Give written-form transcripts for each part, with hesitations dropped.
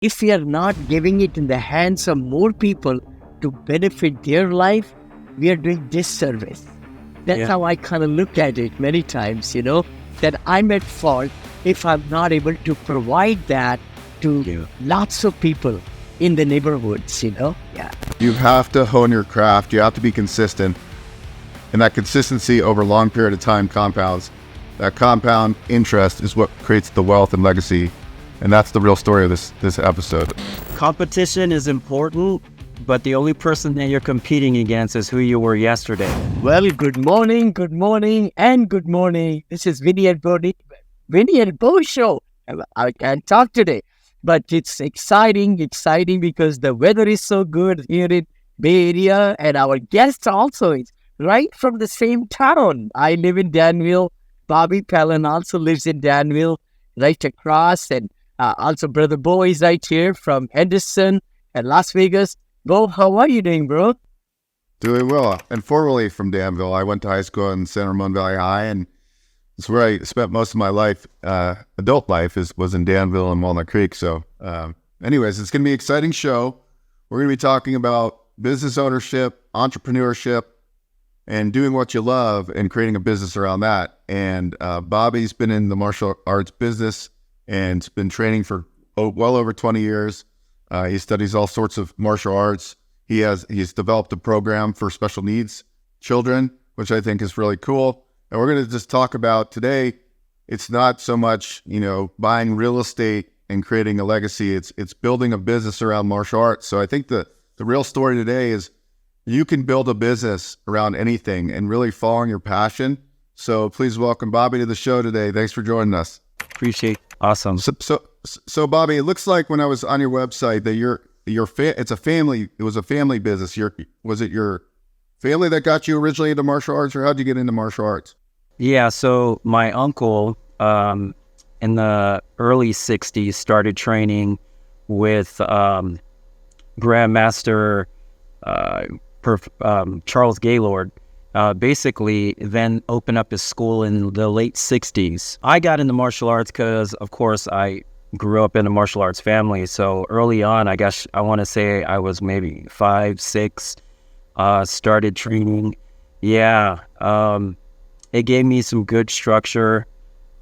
if we are not giving it in the hands of more people to benefit their life, we are doing disservice. That's how I kind of look at it many times, that I'm at fault if I'm not able to provide that to lots of people in the neighborhoods, Yeah. You have to hone your craft. You have to be consistent. And that consistency over a long period of time compounds. That compound interest is what creates the wealth and legacy. And that's the real story of this episode. Competition is important, but the only person that you're competing against is who you were yesterday. Well, good morning, and good morning. This is Vinney and Beau show. I can't talk today, but it's exciting because the weather is so good here in Bay Area, and our guest also is right from the same town. I live in Danville. Bobby Pallen also lives in Danville, right across, and also Brother Beau is right here from Henderson and Las Vegas. Beau, how are you doing, bro? Doing well. And formerly from Danville, I went to high school in San Ramon Valley High, and it's where I spent most of my life. Adult life was in Danville and Walnut Creek. So anyways, it's going to be an exciting show. We're going to be talking about business ownership, entrepreneurship, and doing what you love and creating a business around that. And Bobby's been in the martial arts business and been training for well over 20 years. He studies all sorts of martial arts. He's developed a program for special needs children, which I think is really cool. And we're going to just talk about today, it's not so much, buying real estate and creating a legacy. It's building a business around martial arts. So I think the real story today is you can build a business around anything and really following your passion. So please welcome Bobby to the show today. Thanks for joining us. Appreciate it. Awesome. So Bobby, it looks like when I was on your website that it was a family business. Was it your family that got you originally into martial arts, or how'd you get into martial arts? Yeah, so my uncle in the early 60s started training with Grandmaster Charles Gaylord. Basically then opened up his school in the late 60s. I got into martial arts because, of course, I grew up in a martial arts family. So early on, I guess I want to say I was maybe 5, 6, started training. Yeah, it gave me some good structure.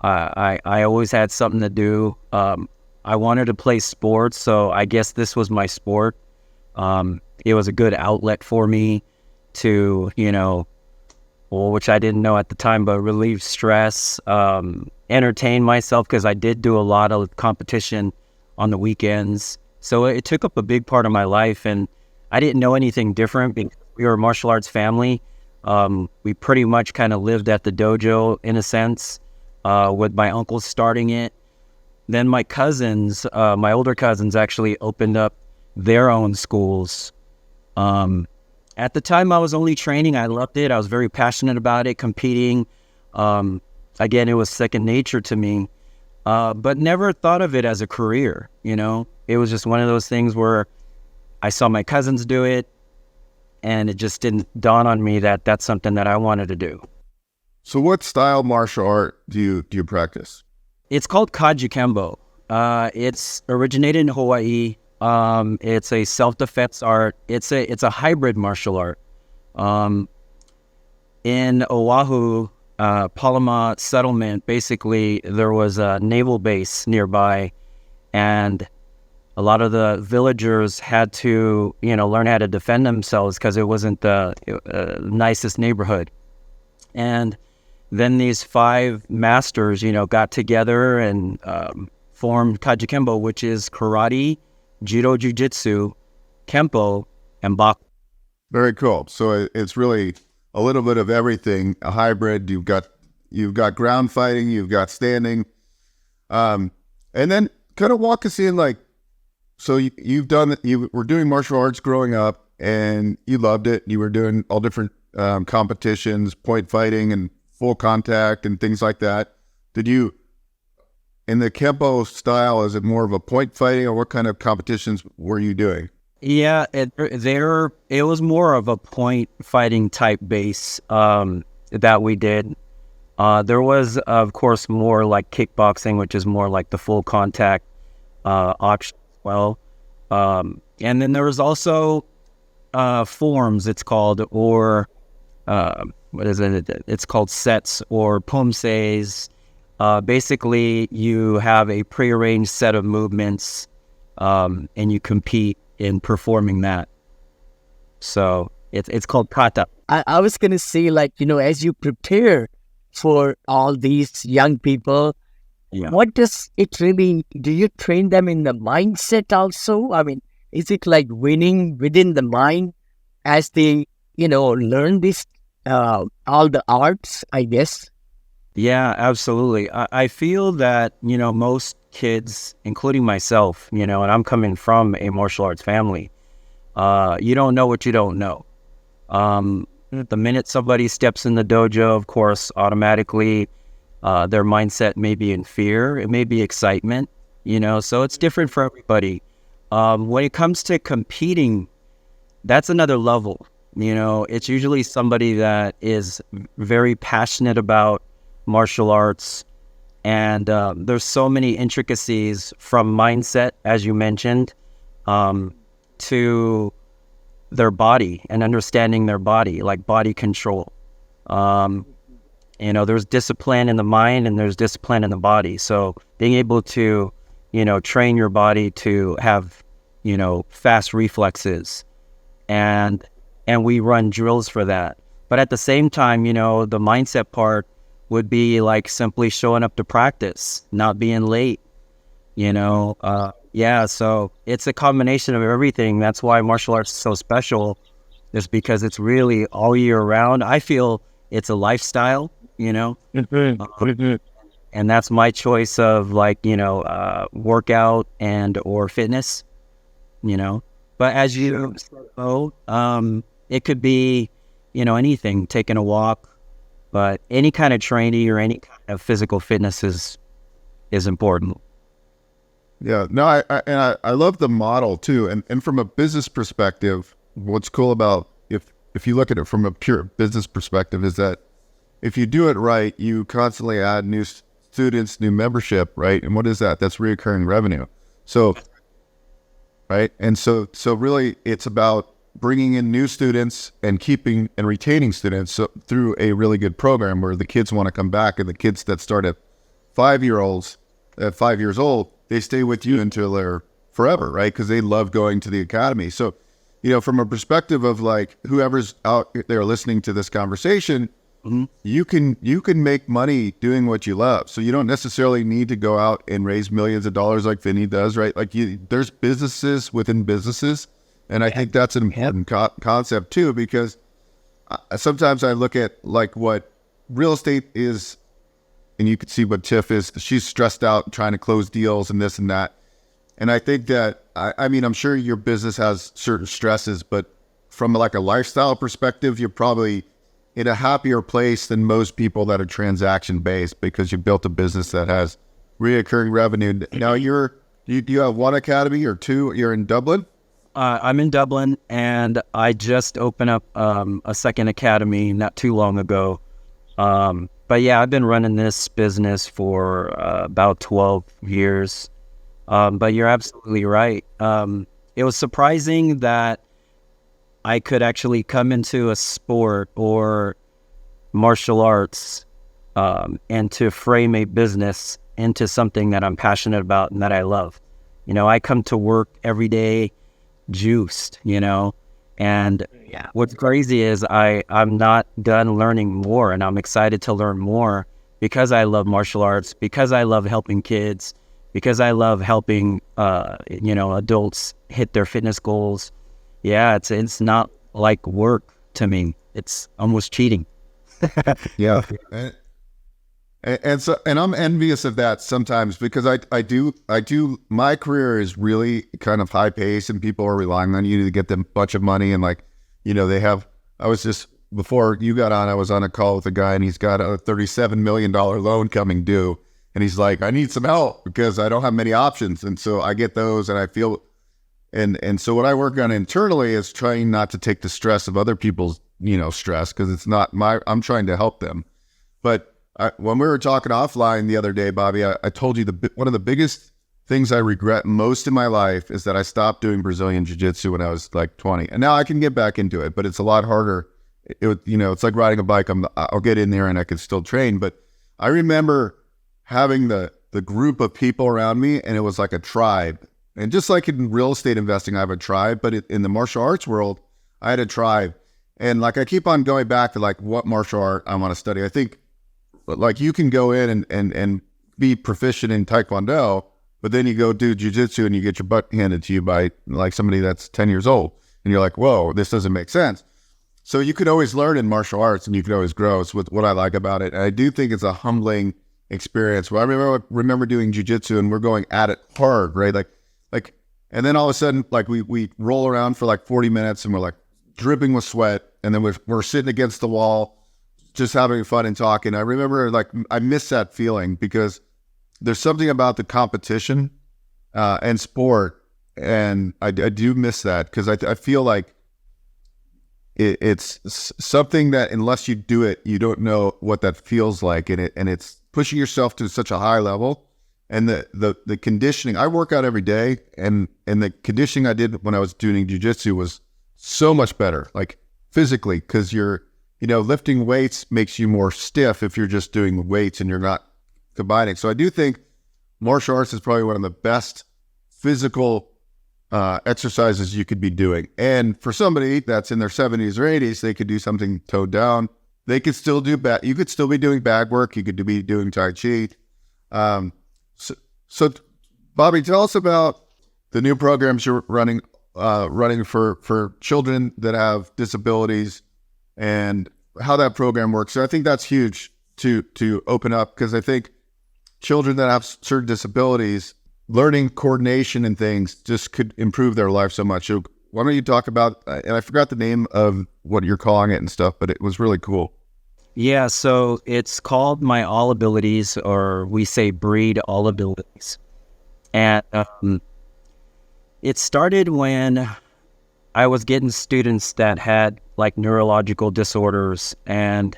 I always had something to do. I wanted to play sports, so I guess this was my sport. It was a good outlet for me to, which I didn't know at the time, but relieve stress, entertain myself, because I did do a lot of competition on the weekends. So it took up a big part of my life, and I didn't know anything different because we were a martial arts family. We pretty much kind of lived at the dojo in a sense, with my uncles starting it. Then my cousins, my older cousins actually opened up their own schools. At the time I was only training, I loved it. I was very passionate about it, competing. Again, it was second nature to me, but never thought of it as a career, It was just one of those things where I saw my cousins do it, and it just didn't dawn on me that that's something that I wanted to do. So what style martial art do you practice? It's called Kaji Kembo. It's originated in Hawaii. It's a self-defense art. It's a hybrid martial art. In Oahu, Palama settlement, basically there was a naval base nearby, and a lot of the villagers had to, learn how to defend themselves because it wasn't the nicest neighborhood. And then these 5 masters, got together and formed Kaji Kembo, which is karate, judo, jiu-jitsu, kempo, and bak. Very cool. So it's really a little bit of everything, a hybrid. You've got ground fighting, you've got standing, and then kind of walk us in, so you were doing martial arts growing up, and you loved it. You were doing all different competitions, point fighting and full contact and things like that. In the Kempo style, is it more of a point fighting, or what kind of competitions were you doing? Yeah, it was more of a point fighting type base that we did. There was, of course, more like kickboxing, which is more like the full contact option. well. And then there was also forms, it's called, or what is it? It's called sets or pomses. Basically, you have a prearranged set of movements, and you compete in performing that. So it's called kata. I was going to say, like, as you prepare for all these young people, Yeah. what does it really, do you train them in the mindset also? I mean, is it like winning within the mind as they, learn this, all the arts, I guess? Yeah, absolutely. I feel that, most kids, including myself, and I'm coming from a martial arts family, you don't know what you don't know. The minute somebody steps in the dojo, of course, automatically their mindset may be in fear, it may be excitement, so it's different for everybody. When it comes to competing, that's another level. It's usually somebody that is very passionate about martial arts, and there's so many intricacies from mindset, as you mentioned, to their body and understanding their body, like body control. There's discipline in the mind and there's discipline in the body. So being able to, train your body to have, fast reflexes, and we run drills for that. But at the same time, the mindset part would be like simply showing up to practice, not being late, yeah, so it's a combination of everything. That's why martial arts is so special, is because it's really all year round. I feel it's a lifestyle, and that's my choice of like, workout and or fitness, But as you know, it could be, anything, taking a walk, but any kind of training or any kind of physical fitness is important. Yeah, no, I love the model too, and from a business perspective, what's cool about if you look at it from a pure business perspective is that if you do it right, you constantly add new students, new membership, right? And what is that? That's recurring revenue. So, right, and so really, it's about bringing in new students and keeping and retaining students through a really good program where the kids want to come back, and the kids that start at 5 years old, they stay with you until they're forever, right? Because they love going to the academy. So, from a perspective of like whoever's out there listening to this conversation, Mm-hmm. you can make money doing what you love. So you don't necessarily need to go out and raise millions of dollars like Vinney does, right? Like there's businesses within businesses, and I think that's an important concept too, because sometimes I look at like what real estate is. And you can see what Tiff is. She's stressed out trying to close deals and this and that. And I think that, I'm sure your business has certain stresses, but from like a lifestyle perspective, you're probably in a happier place than most people that are transaction based, because you built a business that has reoccurring revenue. Now do you have one academy or two? You're in Dublin? I'm in Dublin, and I just opened up a second academy not too long ago. But yeah, I've been running this business for about 12 years. But you're absolutely right. It was surprising that I could actually come into a sport or martial arts and to frame a business into something that I'm passionate about and that I love. I come to work every day juiced, and what's crazy is I'm not done learning more, and I'm excited to learn more because I love martial arts, because I love helping kids, because I love helping, adults hit their fitness goals. Yeah, it's not like work to me. It's almost cheating. Yeah. And I'm envious of that sometimes, because I do my career is really kind of high pace, and people are relying on you to get them a bunch of money, and like, before you got on, I was on a call with a guy, and he's got a $37 million loan coming due, and he's like, I need some help because I don't have many options. And so I get those, and I feel, and so what I work on internally is trying not to take the stress of other people's, stress, because it's not I'm trying to help them. But when we were talking offline the other day, Bobby, I told you one of the biggest things I regret most in my life is that I stopped doing Brazilian Jiu-Jitsu when I was like 20. And now I can get back into it, but it's a lot harder. It's like riding a bike. I'll get in there and I can still train. But I remember having the group of people around me, and it was like a tribe. And just like in real estate investing, I have a tribe, but in the martial arts world, I had a tribe. And like I keep on going back to like what martial art I want to study. I think like you can go in and be proficient in Taekwondo, but then you go do jiu-jitsu and you get your butt handed to you by like somebody that's 10 years old. And you're like, whoa, this doesn't make sense. So you could always learn in martial arts and you could always grow. It's what I like about it. And I do think it's a humbling experience. Well, I remember doing jiu-jitsu and we're going at it hard, right? Like, and then all of a sudden, like we roll around for like 40 minutes and we're like dripping with sweat. And then we're sitting against the wall, just having fun and talking. I remember like, I miss that feeling because there's something about the competition and sport. And I do miss that because I feel like it's something that unless you do it, you don't know what that feels like. And it's pushing yourself to such a high level. And the conditioning, I work out every day, and the conditioning I did when I was doing jiu-jitsu was so much better, like physically, because lifting weights makes you more stiff if you're just doing weights and you're not combining. So I do think martial arts is probably one of the best physical exercises you could be doing. And for somebody that's in their 70s or 80s, they could do something toned down. They could still do you could still be doing bag work. You could be doing Tai Chi. So Bobby, tell us about the new programs you're running for children that have disabilities and how that program works. So I think that's huge to open up, because I think children that have certain disabilities, learning coordination and things just could improve their life so much. So why don't you talk about, and I forgot the name of what you're calling it and stuff, but it was really cool. Yeah, so it's called My All Abilities, or we say Breed All Abilities. And it started when I was getting students that had like neurological disorders and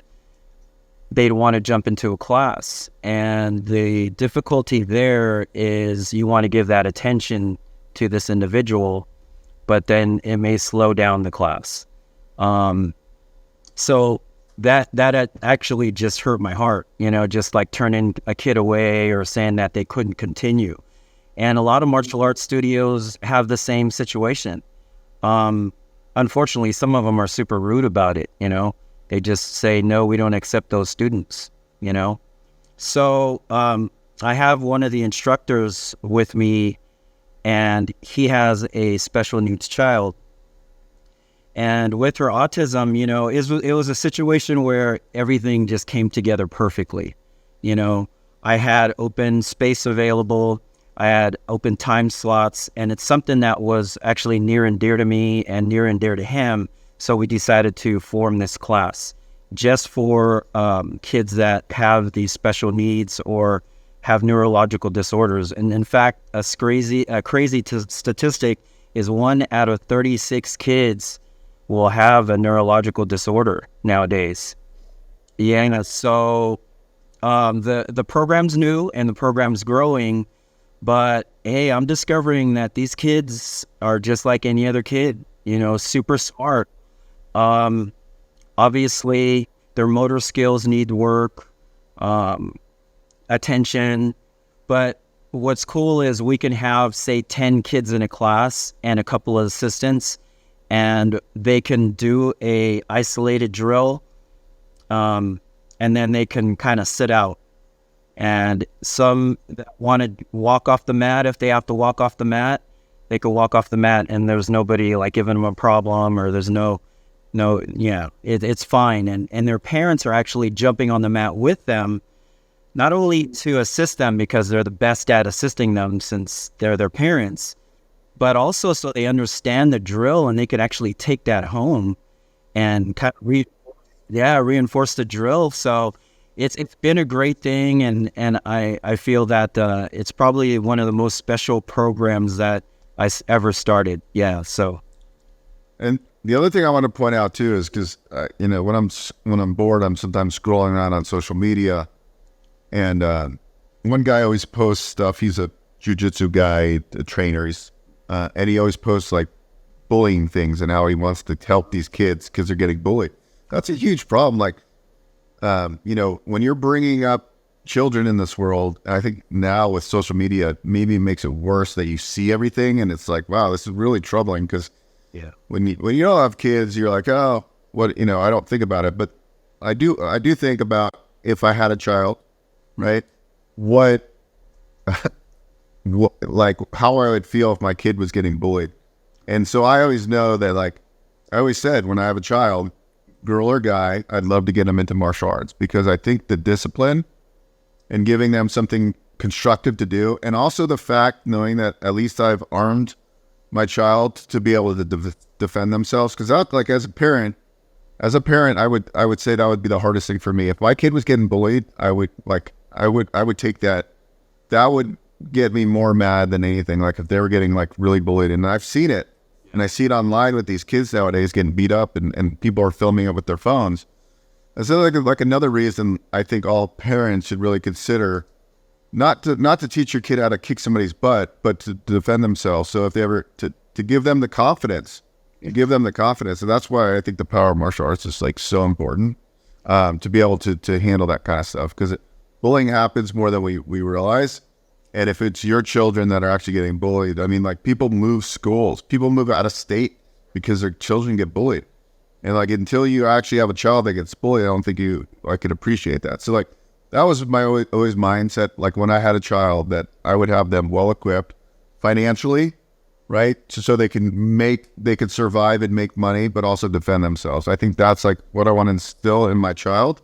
they'd want to jump into a class. And the difficulty there is you want to give that attention to this individual, but then it may slow down the class. So that actually just hurt my heart, just like turning a kid away or saying that they couldn't continue. And a lot of martial arts studios have the same situation. Unfortunately, some of them are super rude about it, They just say, no, we don't accept those students, So I have one of the instructors with me, and he has a special needs child. And with her autism, it was a situation where everything just came together perfectly. I had open space available. I had open time slots, and it's something that was actually near and dear to me and near and dear to him. So we decided to form this class just for kids that have these special needs or have neurological disorders. And in fact, a crazy statistic is 1 out of 36 kids will have a neurological disorder nowadays. Yeah, so the program's new and the program's growing, but hey, I'm discovering that these kids are just like any other kid, super smart. Obviously, their motor skills need work, attention, but what's cool is we can have, say, 10 kids in a class and a couple of assistants, and they can do a isolated drill, and then they can kind of sit out. And some that want to walk off the mat, if they have to walk off the mat, they can walk off the mat, and there's nobody like giving them a problem, or there's it's fine. And their parents are actually jumping on the mat with them, not only to assist them because they're the best at assisting them since they're their parents, but also so they understand the drill and they could actually take that home and kind of reinforce the drill. So it's been a great thing, and I feel that it's probably one of the most special programs that I ever started. Yeah. So, and the other thing I want to point out too is because when I'm bored, I'm sometimes scrolling around on social media, and one guy always posts stuff. He's a jujitsu guy, a trainer. And he always posts like bullying things and how he wants to help these kids because they're getting bullied. That's a huge problem. Like, when you're bringing up children in this world, I think now with social media, maybe it makes it worse that you see everything and it's like, wow, this is really troubling because when you don't have kids, you're like, oh, what, I don't think about it, but I do think about if I had a child, right? What like how I would feel if my kid was getting bullied. And so I always know that, like I always said, when I have a child, girl or guy, I'd love to get them into martial arts because I think the discipline and giving them something constructive to do, and also the fact knowing that at least I've armed my child to be able to defend themselves. Because like as a parent, I would say that would be the hardest thing for me. If my kid was getting bullied, I would take that. That would get me more mad than anything. Like if they were getting like really bullied, and I've seen it, and I see it online with these kids nowadays getting beat up, and people are filming it with their phones. And so like another reason I think all parents should really consider not to teach your kid how to kick somebody's butt, but to defend themselves. So if they ever to give them the confidence, and that's why I think the power of martial arts is like so important, to be able to handle that kind of stuff, because bullying happens more than we realize. And if it's your children that are actually getting bullied, I mean, like people move schools, people move out of state because their children get bullied. And like until you actually have a child that gets bullied, I don't think I could appreciate that. So like that was my always mindset. Like when I had a child, that I would have them well equipped financially, right? So they could survive and make money, but also defend themselves. I think that's like what I want to instill in my child,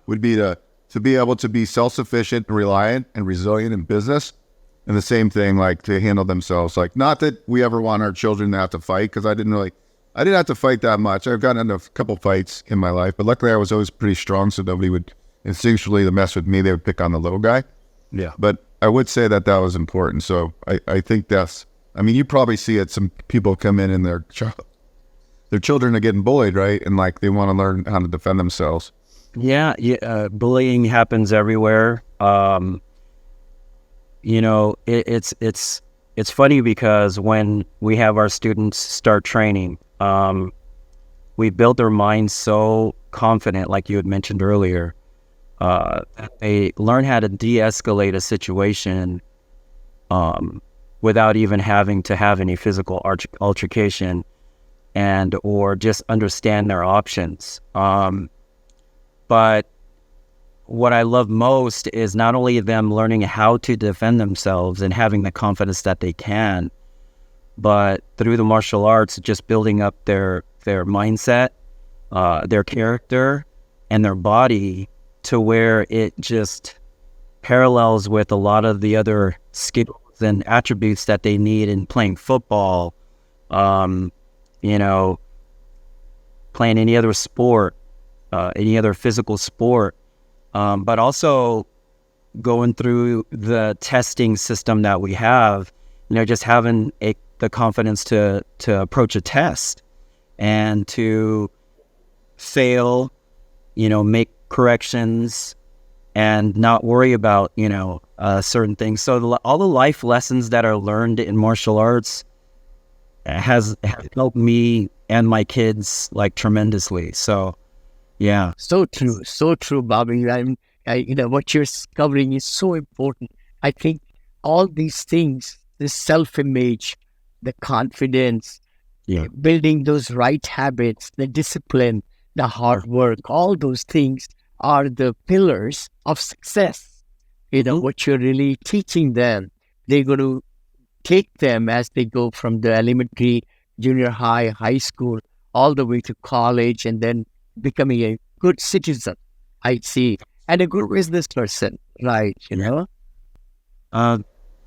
would be to be able to be self-sufficient and reliant and resilient in business. And the same thing, like to handle themselves. Like not that we ever want our children to have to fight, because I didn't have to fight that much. I've gotten into a couple fights in my life, but luckily I was always pretty strong, so nobody would instinctually mess with me. They would pick on the little guy. Yeah. But I would say that was important. So I think you probably see it. Some people come in and their children are getting bullied, right? And like they want to learn how to defend themselves. Yeah. Bullying happens everywhere. It's funny because when we have our students start training, we build their minds so confident, like you had mentioned earlier, that they learn how to de-escalate a situation without even having to have any physical altercation, or just understand their options. But what I love most is not only them learning how to defend themselves and having the confidence that they can, but through the martial arts, just building up their mindset, their character, and their body to where it just parallels with a lot of the other skills and attributes that they need in playing football, playing any other sport, any other physical sport. But also going through the testing system that we have, just having the confidence to approach a test and to fail, make corrections and not worry about, certain things. So all the life lessons that are learned in martial arts has helped me and my kids like tremendously. So, yeah. So true, Bobby. What you're covering is so important. I think all these things, the self-image, the confidence, building those right habits, the discipline, the hard work, all those things are the pillars of success. What you're really teaching them, they're going to take them as they go from the elementary, junior high, high school, all the way to college, and then becoming a good citizen, I see, and a good business person, right?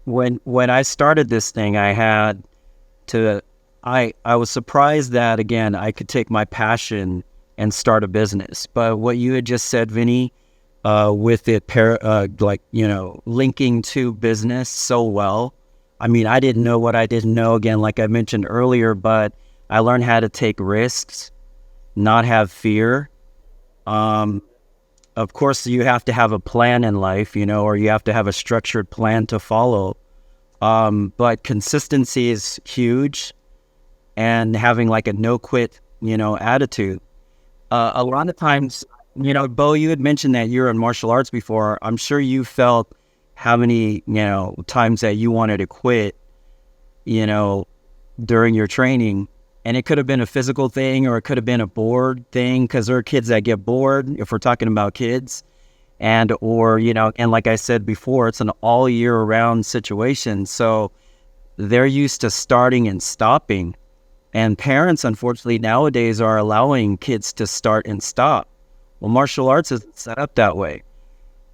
When I started this thing, I was surprised that, again, I could take my passion and start a business. But what you had just said, Vinney, with it, linking to business so well. I mean, I didn't know what I didn't know, again, like I mentioned earlier, but I learned how to take risks, not have fear. Of course, you have to have a plan in life, or you have to have a structured plan to follow But consistency is huge, and having like a no quit, attitude. A lot of times, Beau, you had mentioned that you're in martial arts before. I'm sure you felt how many, times that you wanted to quit, during your training. And it could have been a physical thing, or it could have been a bored thing, because there are kids that get bored, if we're talking about kids. And like I said before, it's an all year round situation. So they're used to starting and stopping. And parents, unfortunately, nowadays are allowing kids to start and stop. Well, martial arts is set up that way,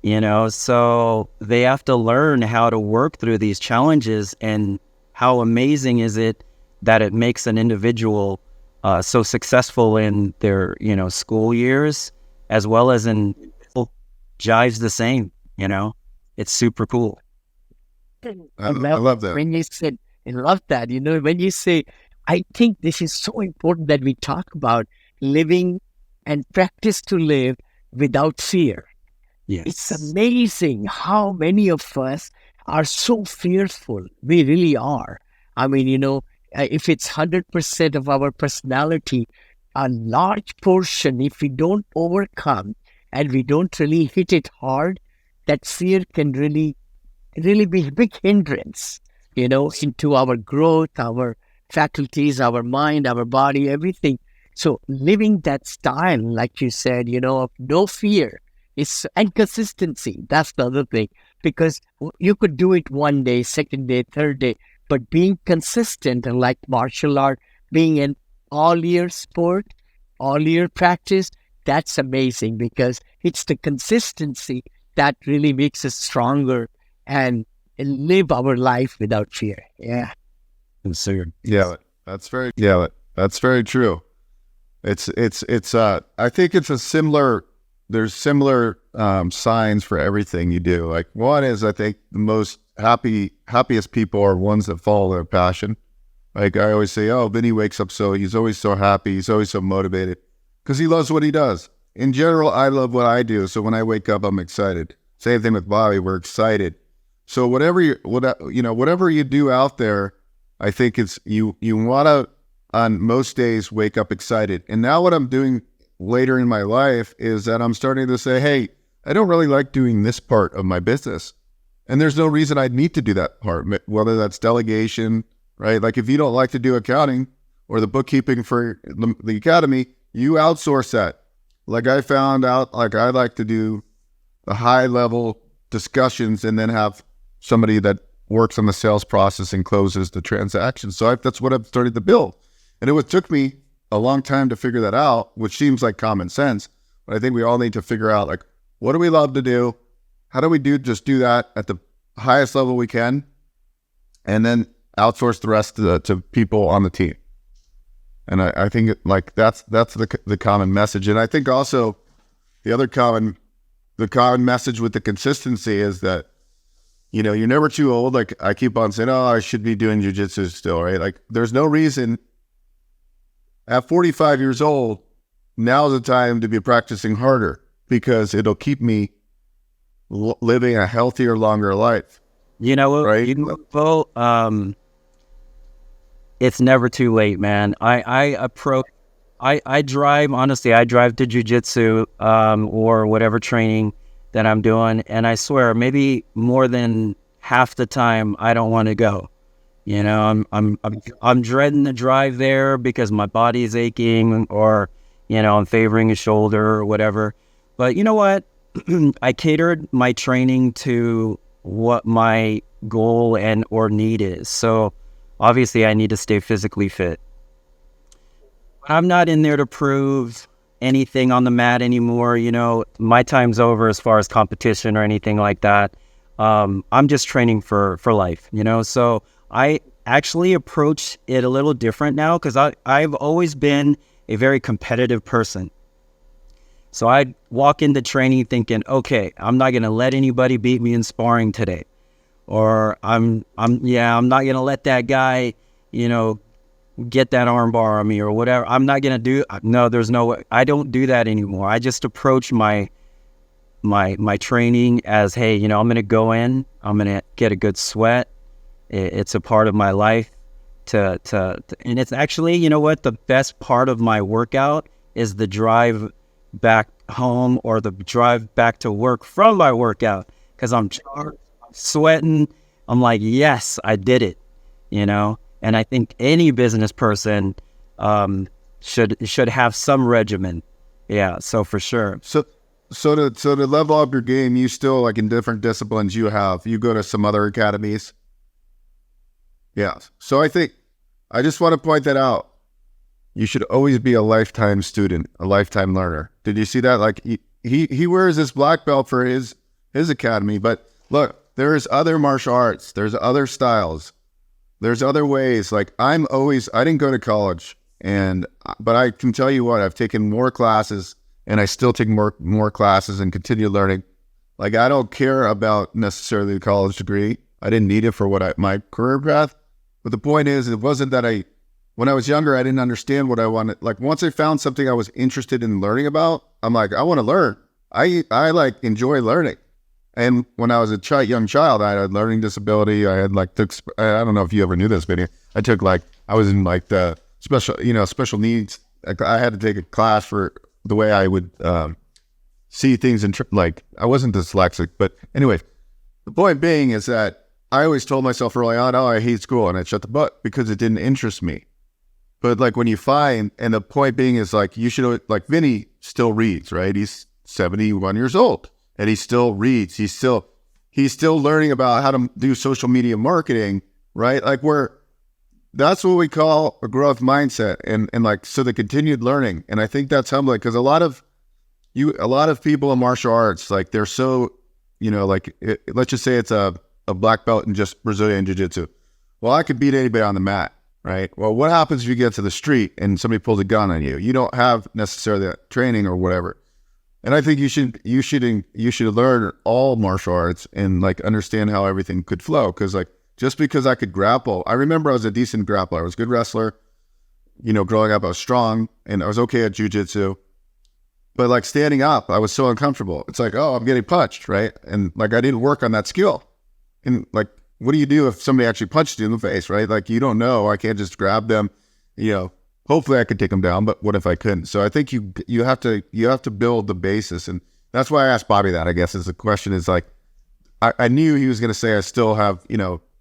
so they have to learn how to work through these challenges. And how amazing is it that it makes an individual so successful in their, school years, as well as in jives the same, it's super cool. I love that. When you said, I love that, when you say, I think this is so important that we talk about living and practice to live without fear. Yes. It's amazing how many of us are so fearful. We really are. I mean, if it's 100% of our personality, a large portion, if we don't overcome and we don't really hit it hard, that fear can really be a big hindrance, into our growth, our faculties, our mind, our body, everything. So living that style, like you said, of no fear and consistency. That's the other thing, because you could do it one day, second day, third day, but being consistent, and like martial art, being an all-year sport, all-year practice, that's amazing, because it's the consistency that really makes us stronger and live our life without fear. Yeah. Yeah, that's very true. I think it's there's similar signs for everything you do. Like, one is, I think the most happiest people are ones that follow their passion. Like I always say, Vinney wakes up he's always so happy, he's always so motivated, because he loves what he does. In general, I love what I do, so when I wake up, I'm excited. Same thing with Bobby, we're excited. So whatever you do out there, I think it's you want to, on most days, wake up excited. And now what I'm doing later in my life is that I'm starting to say, hey, I don't really like doing this part of my business. And there's no reason I need to do that part, whether that's delegation, right? Like if you don't like to do accounting or the bookkeeping for the academy, you outsource that. Like I found out, like I like to do the high level discussions and then have somebody that works on the sales process and closes the transaction. So that's what I've started to build. And it took me a long time to figure that out, which seems like common sense. But I think we all need to figure out, like, what do we love to do? How do we just do that at the highest level we can? And then outsource the rest to people on the team. And I think that's the common message. And I think also the common message with the consistency is that, you're never too old. Like I keep on saying, I should be doing jujitsu still, right? Like there's no reason at 45 years old, now's the time to be practicing harder, because it'll keep me living a healthier, longer life. Right? Beau, it's never too late, man. I drive to jujitsu or whatever training that I'm doing, and I swear maybe more than half the time I don't want to go. I'm dreading the drive there because my body's aching, or I'm favoring a shoulder or whatever. But you know what? I catered my training to what my goal or need is. So obviously I need to stay physically fit. I'm not in there to prove anything on the mat anymore. My time's over as far as competition or anything like that. I'm just training for life, so I actually approach it a little different now, because I've always been a very competitive person. So I walk into training thinking, okay, I'm not going to let anybody beat me in sparring today. Or I'm not going to let that guy, get that arm bar on me or whatever. I'm not going to there's no way. I don't do that anymore. I just approach my training as, hey, I'm going to go in, I'm going to get a good sweat, It's a part of my life and it's actually, you know what, the best part of my workout is the drive back home or the drive back to work from my workout, because I'm charged, I'm sweating. I'm like, yes, I did it, you know. And I think any business person should have some regimen. Yeah, so for sure. So to level up your game, you still, like, in different disciplines you go to some other academies. Yeah. So I just want to point that out. You should always be a lifetime student, a lifetime learner. Did you see that? Like, he wears his black belt for his academy, but look, there's other martial arts, there's other styles, there's other ways. Like, I didn't go to college, but I can tell you what, I've taken more classes, and I still take more classes and continue learning. Like, I don't care about necessarily the college degree. I didn't need it for my career path. But the point is, it wasn't that when I was younger, I didn't understand what I wanted. Like, once I found something I was interested in learning about, I'm like, I want to learn. I like enjoy learning. And when I was a young child, I had a learning disability. I had I don't know if you ever knew this, but I was in like the special needs. I had to take a class for the way I would see things, and I wasn't dyslexic. But anyway, the point being is that I always told myself early on, oh, I hate school, and I'd shut the book because it didn't interest me. But like, when you find, and the point being is, like, you should, like, Vinney still reads, right? He's 71 years old, and he still reads. He's still learning about how to do social media marketing, right? Like, that's what we call a growth mindset, and like, so the continued learning. And I think that's humbling, because a lot of people in martial arts, like, they're so, let's just say it's a black belt in just Brazilian Jiu-Jitsu. Well, I could beat anybody on the mat, right? Well, what happens if you get to the street and somebody pulls a gun on you? You don't have necessarily that training or whatever. And I think you should learn all martial arts and, like, understand how everything could flow. Because, like, just because I could grapple, I remember I was a decent grappler. I was a good wrestler. Growing up, I was strong, and I was okay at jiu-jitsu. But, like, standing up, I was so uncomfortable. It's like, oh, I'm getting punched, right? And, like, I didn't work on that skill. And, like, what do you do if somebody actually punched you in the face, right? Like, you don't know. I can't just grab them. Hopefully I could take them down, but what if I couldn't? So I think you have to build the basis, and that's why I asked Bobby that. I guess is the question is, like, I knew he was going to say I still have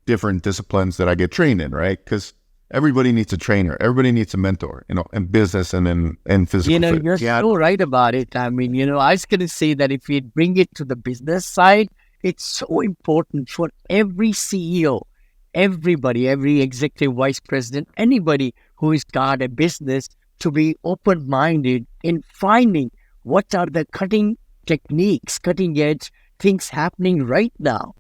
different disciplines that I get trained in, right? Because everybody needs a trainer, everybody needs a mentor, in business and in physical. You're so right about it. I mean, I was going to say that if we bring it to the business side, it's so important for every CEO, everybody, every executive vice president, anybody who has got a business to be open-minded in finding what are the cutting techniques, cutting edge things happening right now.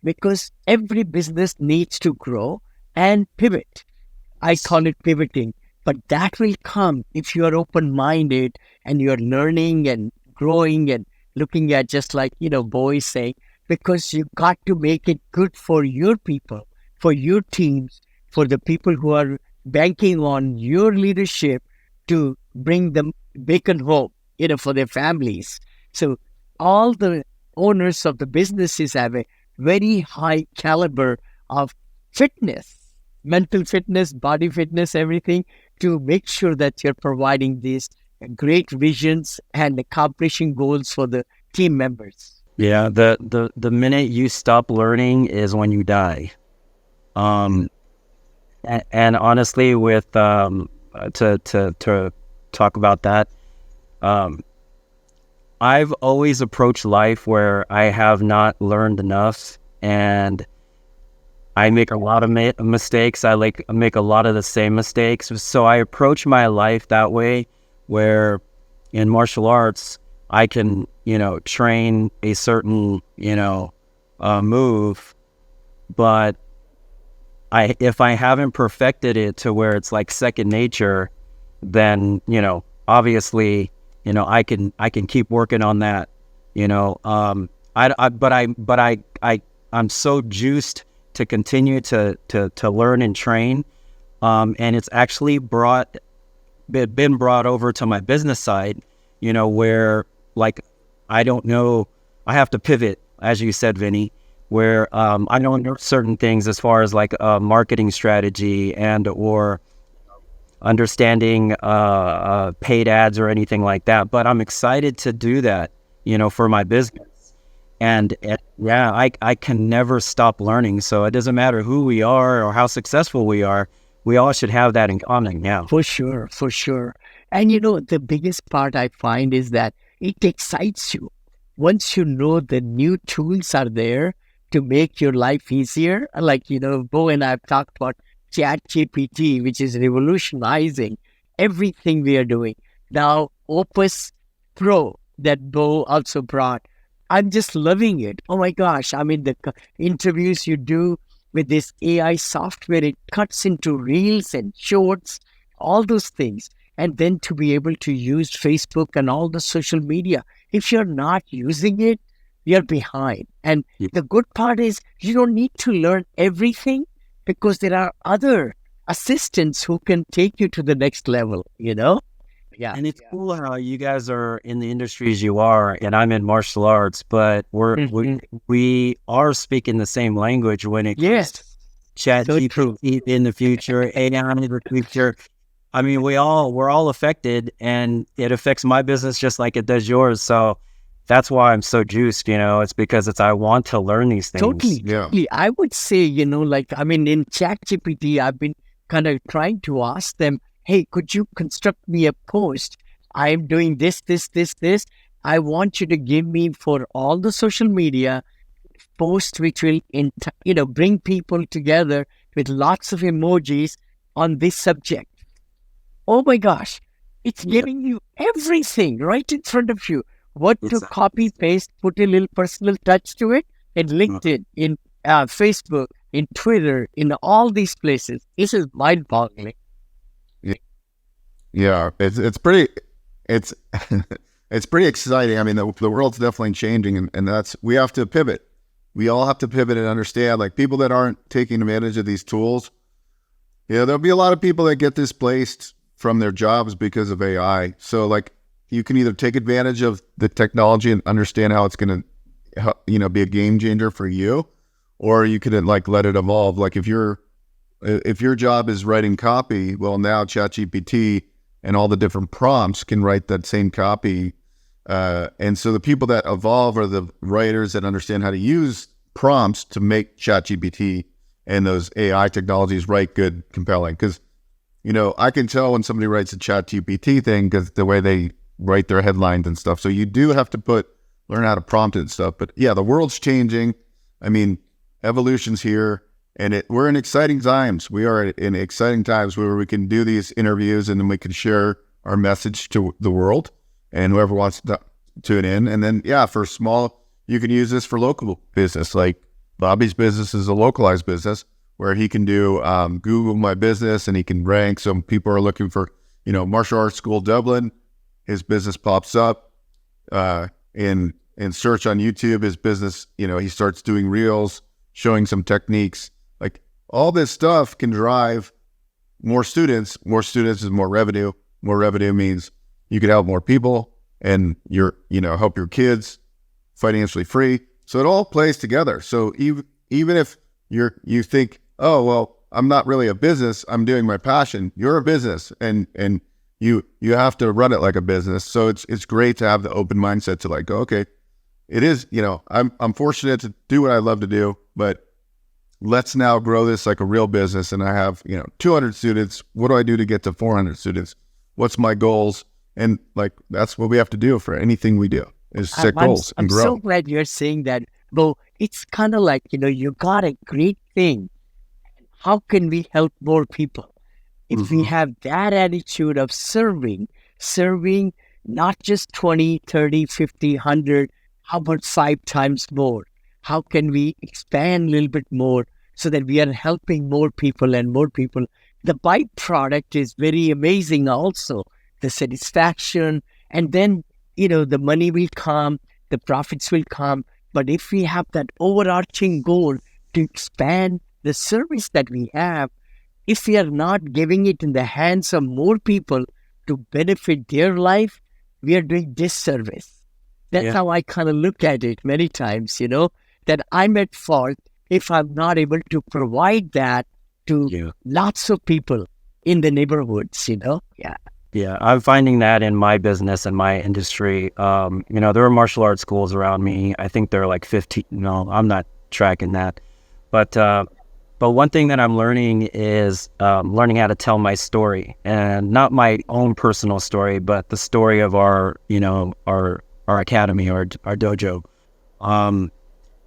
Because every business needs to grow and pivot. I call it pivoting. But that will come if you are open-minded and you're learning and growing and looking at, just like, Beau is saying, because you got to make it good for your people, for your teams, for the people who are banking on your leadership to bring them bacon home, for their families. So all the owners of the businesses have a very high caliber of fitness, mental fitness, body fitness, everything, to make sure that you're providing these great visions and accomplishing goals for the team members. Yeah, the minute you stop learning is when you die. And honestly, with to talk about that, I've always approached life where I have not learned enough, and I make a lot of mistakes. I make a lot of the same mistakes. So I approach my life that way, where in martial arts, I can, train a certain, move, but if I haven't perfected it to where it's like second nature, then, obviously, I can keep working on that, I'm so juiced to continue to learn and train. And it's actually been brought over to my business side, where, like, I don't know, I have to pivot, as you said, Vinney. where I don't know certain things as far as like marketing strategy and or understanding paid ads or anything like that. But I'm excited to do that, for my business. And yeah, I can never stop learning. So it doesn't matter who we are or how successful we are. We all should have that in common now. For sure, for sure. And the biggest part I find is that it excites you. Once you know the new tools are there to make your life easier, like, Beau and I have talked about ChatGPT, which is revolutionizing everything we are doing. Now, Opus Pro that Beau also brought, I'm just loving it. Oh my gosh. I mean, the interviews you do with this AI software, it cuts into reels and shorts, all those things. And then to be able to use Facebook and all the social media. If you're not using it, you're behind. And the good part is you don't need to learn everything because there are other assistants who can take you to the next level, Yeah. And it's cool how you guys are in the industries you are, and I'm in martial arts, but we are speaking the same language when it comes to ChatGPT in the future, AI in the future. I mean, we're all affected, and it affects my business just like it does yours. So that's why I'm so juiced, It's because I want to learn these things. Totally. I would say, in ChatGPT, I've been kind of trying to ask them, hey, could you construct me a post? I'm doing this. I want you to give me for all the social media post, which will, bring people together with lots of emojis on this subject. Oh my gosh, it's giving you everything right in front of you. What to copy, paste, put a little personal touch to it, in LinkedIn, in Facebook, in Twitter, in all these places. This is mind-boggling. Yeah, it's pretty it's pretty exciting. I mean, the world's definitely changing, and we have to pivot. We all have to pivot and understand, like, people that aren't taking advantage of these tools. There'll be a lot of people that get displaced from their jobs because of AI. So, like, you can either take advantage of the technology and understand how it's going to, be a game changer for you, or you could let it evolve. Like, if your job is writing copy, well, now ChatGPT and all the different prompts can write that same copy. And so the people that evolve are the writers that understand how to use prompts to make ChatGPT and those AI technologies write good, compelling. Because, I can tell when somebody writes a ChatGPT thing because the way they write their headlines and stuff. So you do have to learn how to prompt it and stuff. But yeah, the world's changing. I mean, evolution's here. And we're in exciting times. We are in exciting times where we can do these interviews and then we can share our message to the world and whoever wants to tune in. And then, for small, you can use this for local business. Like Bobby's business is a localized business where he can do Google My Business and he can rank. So people are looking for, martial arts school Dublin. His business pops up in search on YouTube. His business, he starts doing reels, showing some techniques. Like, all this stuff can drive more students. More students is more revenue. More revenue means you can help more people and help your kids financially free. So it all plays together. So even if you think, oh, well, I'm not really a business, I'm doing my passion. You're a business and you have to run it like a business. So it's great to have the open mindset to go, okay, it is, I'm fortunate to do what I love to do, but let's now grow this like a real business. And I have, 200 students. What do I do to get to 400 students? What's my goals? And that's what we have to do for anything we do is set goals and grow. I'm so glad you're saying that, Beau. It's kind of like, you got a great thing. How can we help more people? If we have that attitude of serving not just 20, 30, 50, 100, how about 5 times more? How can we expand a little bit more so that we are helping more people and more people? The byproduct is very amazing also, the satisfaction, and then, the money will come, the profits will come. But if we have that overarching goal to expand the service that we have, if we are not giving it in the hands of more people to benefit their life, we are doing disservice. That's how I kind of look at it many times, that that I'm at fault if I'm not able to provide that to lots of people in the neighborhoods, Yeah. Yeah, I'm finding that in my business and my industry. There are martial arts schools around me. I think there are like 15. No, I'm not tracking that. But one thing that I'm learning is learning how to tell my story, and not my own personal story, but the story of our academy, our dojo.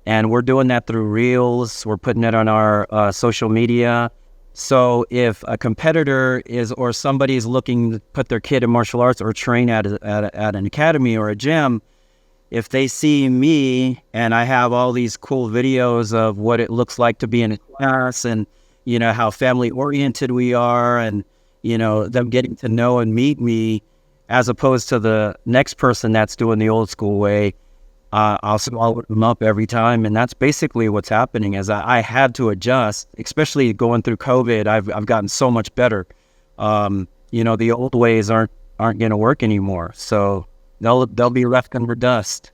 And we're doing that through Reels. We're putting it on our social media. So if a competitor or somebody is looking to put their kid in martial arts or train at an academy or a gym, if they see me and I have all these cool videos of what it looks like to be in a class and, how family oriented we are and, them getting to know and meet me as opposed to the next person that's doing the old school way, I'll swallow them up every time. And that's basically what's happening is I had to adjust, especially going through COVID. I've gotten so much better. The old ways aren't going to work anymore. So they'll be left under dust.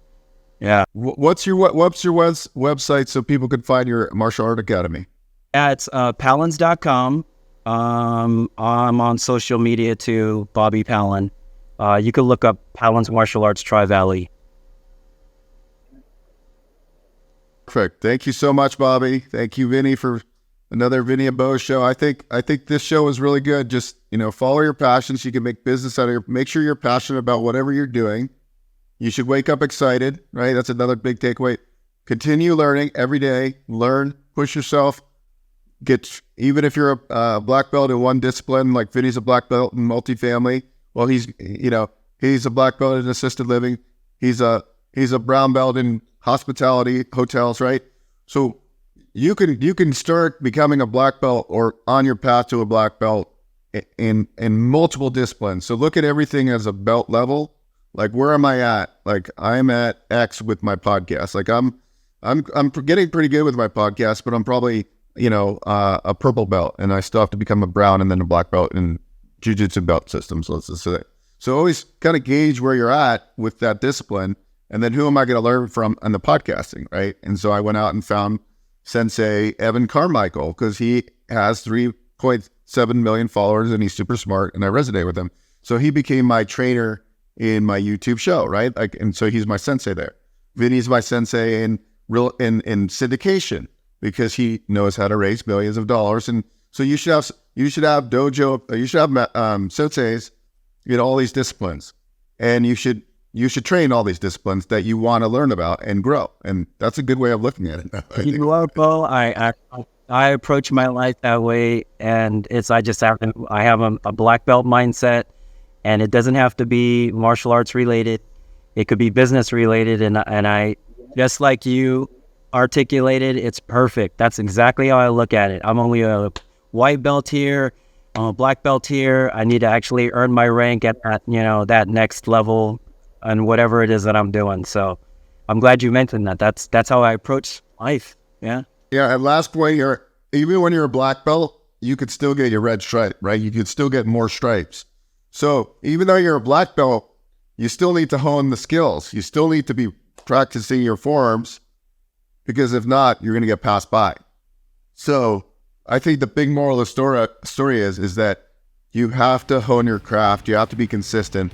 Yeah. What's your website so people can find your martial art academy? Yeah, it's pallens.com. I'm on social media too, Bobby Pallen. You can look up Pallen's Martial Arts Tri-Valley. Perfect. Thank you so much, Bobby. Thank you, Vinney, for another Vinney Beau show. I think this show is really good. Just, follow your passions. You can make business out of make sure you're passionate about whatever you're doing. You should wake up excited, right? That's another big takeaway. Continue learning every day. Learn, push yourself. Even if you're a black belt in one discipline, like Vinney's a black belt in multifamily. Well, he's a black belt in assisted living. He's a brown belt in hospitality, hotels, right? So you can start becoming a black belt or on your path to a black belt in multiple disciplines. So look at everything as a belt level. Like, where am I at? Like, I'm at X with my podcast. Like, I'm getting pretty good with my podcast, but I'm probably a purple belt, and I still have to become a brown and then a black belt in jiu-jitsu belt systems. Let's just say. So always kind of gauge where you're at with that discipline. And then who am I going to learn from on the podcasting, right? And so I went out and found Sensei Evan Carmichael because he has 3.7 million followers and he's super smart and I resonate with him. So he became my trainer in my YouTube show, right? And so he's my sensei there. Vinney's my sensei in syndication because he knows how to raise millions of dollars. And so you should have senseis in all these disciplines, and you should train all these disciplines that you want to learn about and grow. And that's a good way of looking at it. You are, Beau. I approach my life that way, and I have a black belt mindset, and it doesn't have to be martial arts related. It could be business related, and I, just like you articulated, it's perfect. That's exactly how I look at it. I'm only a white belt here, I'm a black belt here. I need to actually earn my rank at that next level and whatever it is that I'm doing. So I'm glad you mentioned that. That's how I approach life. Yeah. Yeah. And last point here, even when you're a black belt, you could still get your red stripe, right? You could still get more stripes. So even though you're a black belt, you still need to hone the skills. You still need to be practicing your forms, because if not, you're going to get passed by. So I think the big moral of the story is that you have to hone your craft. You have to be consistent.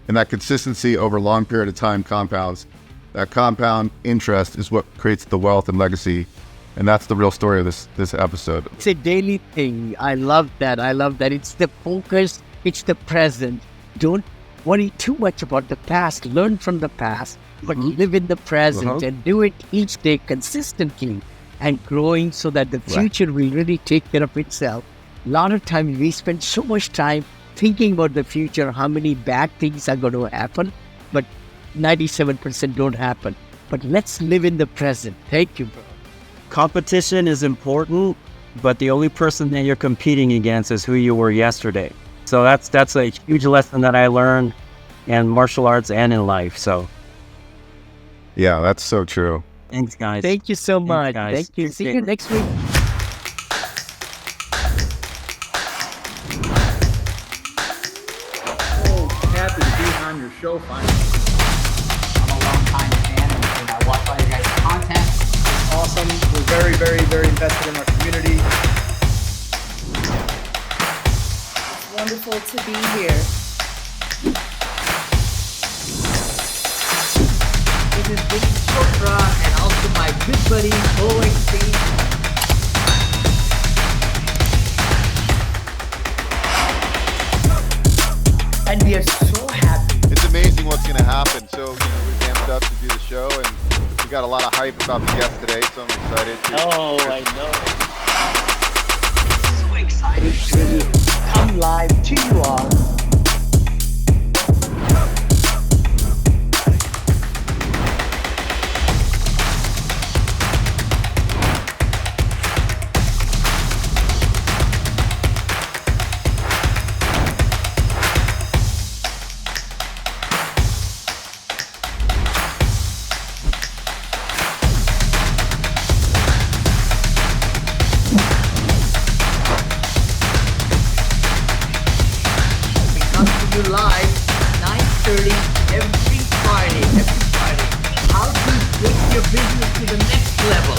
And that consistency over a long period of time compounds. That compound interest is what creates the wealth and legacy. And that's the real story of this episode. It's a daily thing. I love that. It's the focus. It's the present. Don't worry too much about the past. Learn from the past, but live in the present and do it each day consistently and growing so that the future will really take care of itself. A lot of times we spend so much time thinking about the future, how many bad things are going to happen, but 97% don't happen. But let's live in the present. Thank you, bro. Competition is important, but the only person that you're competing against is who you were yesterday. So that's a huge lesson that I learned in martial arts and in life. So yeah, that's so true. Thanks, guys. Thank you so much. Guys. Thank you. See you next week. Happy to be on your show finally. I'm a long time fan and I watch all your guys' content. awesome. We're very, very, very invested in our community. It's wonderful to be here. This is Vinney Chopra and also my good buddy Beau Eckstein. And we are so happy. It's amazing what's going to happen. So, we're amped up to do the show, and we got a lot of hype about the guest today, so I'm excited. I know. So excited to come live to you all. Come to you live 9:30 every Friday. How to take your business to the next level.